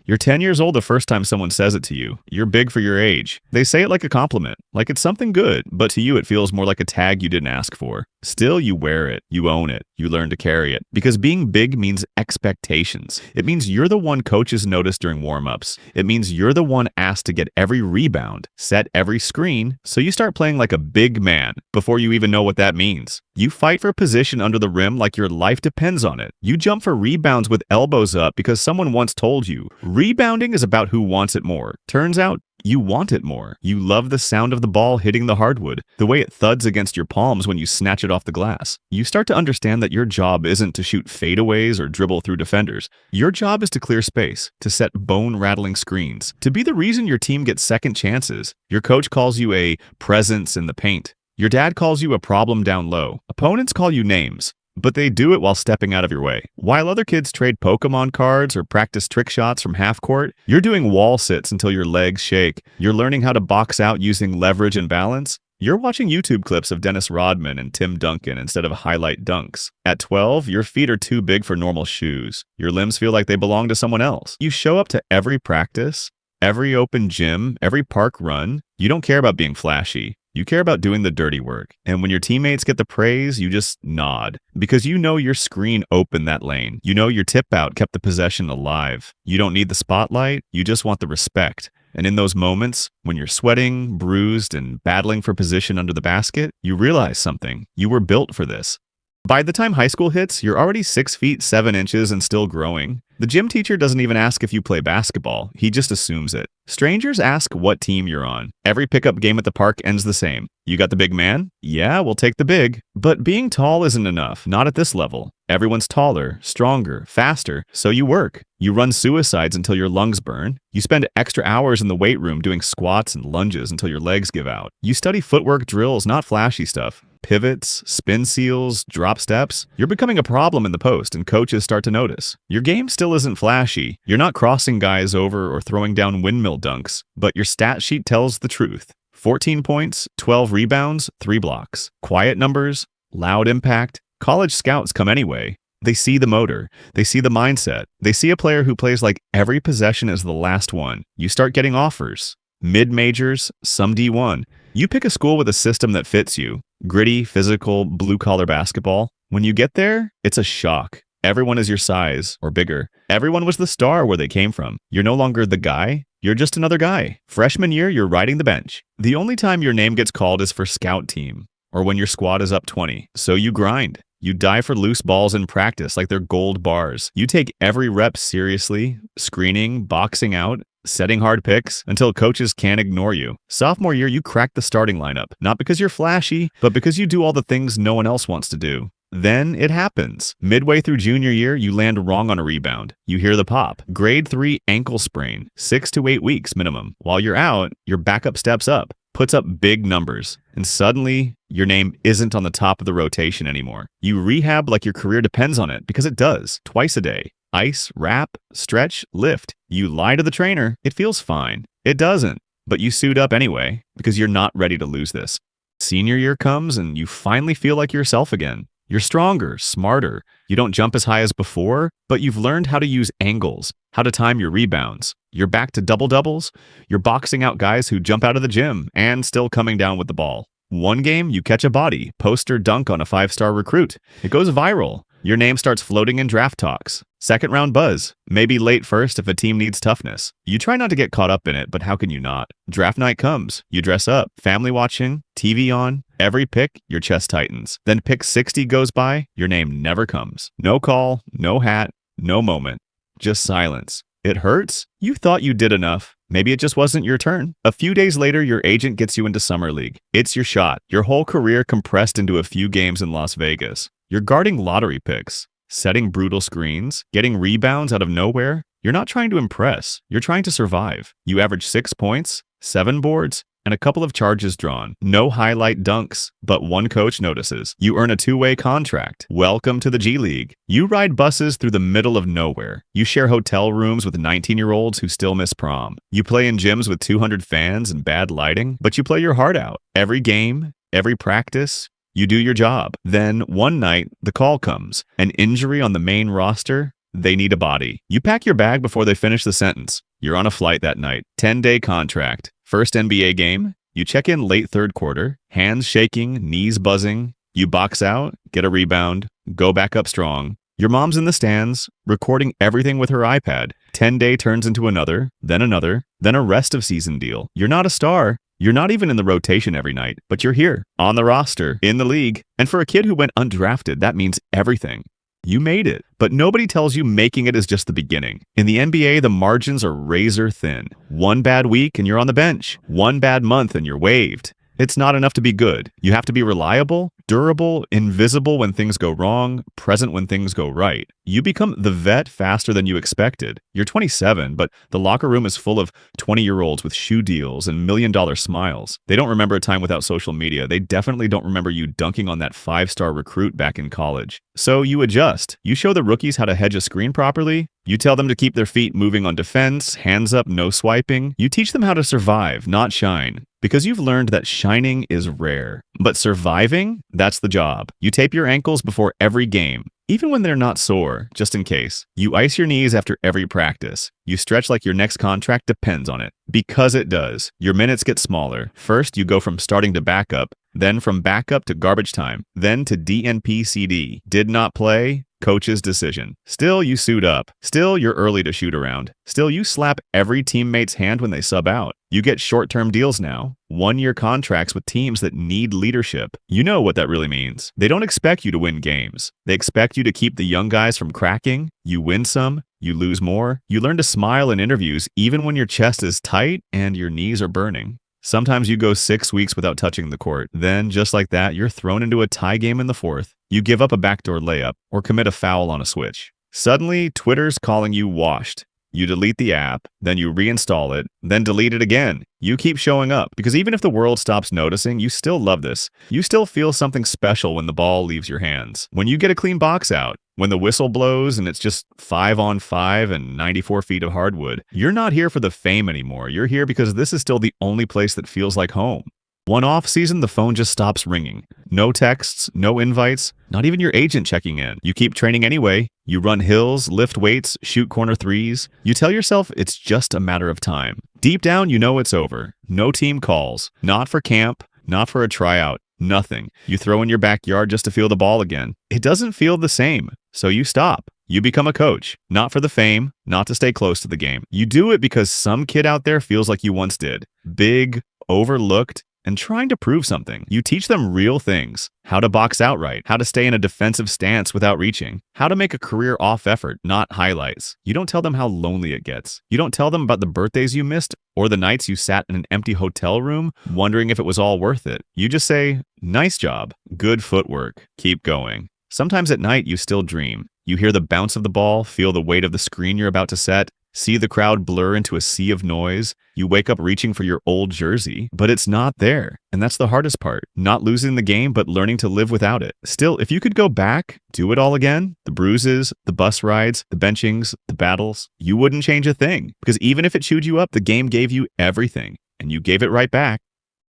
You're 10 years old the first time someone says it to you. You're big for your age. They say it like a compliment, like it's something good, but to you it feels more like a tag you didn't ask for. Still, you wear it, you own it, you learn to carry it. Because being big means expectations. It means you're the one coaches notice during warm-ups. It means you're the one asked to get every rebound, set every screen, so you start playing like a big man before you even know what that means. You fight for position under the rim like your life depends on it. You jump for rebounds with elbows up because someone once told you. Rebounding is about who wants it more. Turns out, you want it more. You love the sound of the ball hitting the hardwood, the way it thuds against your palms when you snatch it off the glass. You start to understand that your job isn't to shoot fadeaways or dribble through defenders. Your job is to clear space, to set bone-rattling screens, to be the reason your team gets second chances. Your coach calls you a presence in the paint. Your dad calls you a problem down low. Opponents call you names, but they do it while stepping out of your way. While other kids trade Pokemon cards or practice trick shots from half court, you're doing wall sits until your legs shake. You're learning how to box out using leverage and balance. You're watching YouTube clips of Dennis Rodman and Tim Duncan instead of highlight dunks. At 12, your feet are too big for normal shoes. Your limbs feel like they belong to someone else. You show up to every practice, every open gym, every park run. You don't care about being flashy. You care about doing the dirty work. And when your teammates get the praise, you just nod. Because you know your screen opened that lane. You know your tip out kept the possession alive. You don't need the spotlight, you just want the respect. And in those moments, when you're sweating, bruised, and battling for position under the basket, you realize something. You were built for this. By the time high school hits, you're already 6 feet 7 inches and still growing. The gym teacher doesn't even ask if you play basketball, he just assumes it. Strangers ask what team you're on. Every pickup game at the park ends the same. You got the big man? Yeah, we'll take the big. But being tall isn't enough, not at this level. Everyone's taller, stronger, faster, so you work. You run suicides until your lungs burn. You spend extra hours in the weight room doing squats and lunges until your legs give out. You study footwork drills, not flashy stuff. Pivots, spin seals, drop steps. You're becoming a problem in the post and coaches start to notice. Your game still isn't flashy. You're not crossing guys over or throwing down windmill dunks, but your stat sheet tells the truth. 14 points, 12 rebounds, 3 blocks. Quiet numbers, loud impact. College scouts come anyway. They see the motor. They see the mindset. They see a player who plays like every possession is the last one. You start getting offers. Mid-majors, some D1. You pick a school with a system that fits you. Gritty, physical, blue-collar basketball. When you get there, it's a shock. Everyone is your size, or bigger. Everyone was the star where they came from. You're no longer the guy. You're just another guy. Freshman year, you're riding the bench. The only time your name gets called is for scout team, or when your squad is up 20. So you grind. You dive for loose balls in practice like they're gold bars. You take every rep seriously, screening, boxing out, setting hard picks until coaches can't ignore you. Sophomore year, you crack the starting lineup, not because you're flashy, but because you do all the things no one else wants to do. Then it happens. Midway through junior year, you land wrong on a rebound. You hear the pop. Grade 3 ankle sprain, 6 to 8 weeks minimum. While you're out, your backup steps up, puts up big numbers, and suddenly your name isn't on the top of the rotation anymore. You rehab like your career depends on it, because it does, twice a day. Ice, wrap, stretch, lift. You lie to the trainer. It feels fine. It doesn't. But you suit up anyway, because you're not ready to lose this. Senior year comes and you finally feel like yourself again. You're stronger, smarter. You don't jump as high as before, but you've learned how to use angles, how to time your rebounds. You're back to double-doubles. You're boxing out guys who jump out of the gym and still coming down with the ball. One game, you catch a body, poster dunk on a 5-star recruit. It goes viral. Your name starts floating in draft talks. Second round buzz. Maybe late first if a team needs toughness. You try not to get caught up in it, but how can you not? Draft night comes. You dress up. Family watching. TV on. Every pick, your chest tightens. Then pick 60 goes by. Your name never comes. No call. No hat. No moment. Just silence. It hurts? You thought you did enough. Maybe it just wasn't your turn. A few days later, your agent gets you into summer league. It's your shot. Your whole career compressed into a few games in Las Vegas. You're guarding lottery picks, setting brutal screens, getting rebounds out of nowhere. You're not trying to impress. You're trying to survive. You average 6 points, 7 boards, and a couple of charges drawn. No highlight dunks, but one coach notices. You earn a 2-way contract. Welcome to the G League. You ride buses through the middle of nowhere. You share hotel rooms with 19-year-olds who still miss prom. You play in gyms with 200 fans and bad lighting, but you play your heart out. Every game, every practice, you do your job. Then, one night, the call comes. An injury on the main roster. They need a body. You pack your bag before they finish the sentence. You're on a flight that night. 10-day contract. First NBA game. You check in late third quarter. Hands shaking, knees buzzing. You box out, get a rebound, go back up strong. Your mom's in the stands, recording everything with her iPad. 10-day turns into another, then a rest of season deal. You're not a star. You're not even in the rotation every night, but you're here, on the roster, in the league. And for a kid who went undrafted, that means everything. You made it, but nobody tells you making it is just the beginning. In the NBA, the margins are razor thin. One bad week and you're on the bench. One bad month and you're waived. It's not enough to be good. You have to be reliable, durable, invisible when things go wrong, present when things go right. You become the vet faster than you expected. You're 27, but the locker room is full of 20-year-olds with shoe deals and million-dollar smiles. They don't remember a time without social media. They definitely don't remember you dunking on that 5-star recruit back in college. So you adjust. You show the rookies how to hedge a screen properly. You tell them to keep their feet moving on defense, hands up, no swiping. You teach them how to survive, not shine. Because you've learned that shining is rare. But surviving, that's the job. You tape your ankles before every game, even when they're not sore, just in case. You ice your knees after every practice. You stretch like your next contract depends on it. Because it does. Your minutes get smaller. First, you go from starting to backup, then from backup to garbage time, then to DNP-CD. Did not play? Coach's decision. Still, you suit up. Still, you're early to shoot around. Still, you slap every teammate's hand when they sub out. You get short-term deals now. 1-year contracts with teams that need leadership. You know what that really means. They don't expect you to win games. They expect you to keep the young guys from cracking. You win some, you lose more. You learn to smile in interviews even when your chest is tight and your knees are burning. Sometimes you go 6 weeks without touching the court. Then, just like that, you're thrown into a tie game in the fourth. You give up a backdoor layup or commit a foul on a switch. Suddenly, Twitter's calling you washed. You delete the app, then you reinstall it, then delete it again. You keep showing up because even if the world stops noticing, you still love this. You still feel something special when the ball leaves your hands. When you get a clean box out, when the whistle blows and it's just 5-on-5 and 94 feet of hardwood, you're not here for the fame anymore. You're here because this is still the only place that feels like home. One off season, the phone just stops ringing. No texts, no invites, not even your agent checking in. You keep training anyway. You run hills, lift weights, shoot corner threes. You tell yourself it's just a matter of time. Deep down, you know it's over. No team calls. Not for camp, not for a tryout, nothing. You throw in your backyard just to feel the ball again. It doesn't feel the same, so you stop. You become a coach, not for the fame, not to stay close to the game. You do it because some kid out there feels like you once did. Big, overlooked, and trying to prove something. You teach them real things. How to box out right, how to stay in a defensive stance without reaching, how to make a career off effort, not highlights. You don't tell them how lonely it gets. You don't tell them about the birthdays you missed or the nights you sat in an empty hotel room wondering if it was all worth it. You just say, nice job, good footwork, keep going. Sometimes at night you still dream. You hear the bounce of the ball, feel the weight of the screen you're about to set, see the crowd blur into a sea of noise. You wake up reaching for your old jersey, but it's not there. And that's the hardest part. Not losing the game, but learning to live without it. Still, if you could go back, do it all again, the bruises, the bus rides, the benchings, the battles, you wouldn't change a thing. Because even if it chewed you up, the game gave you everything. And you gave it right back.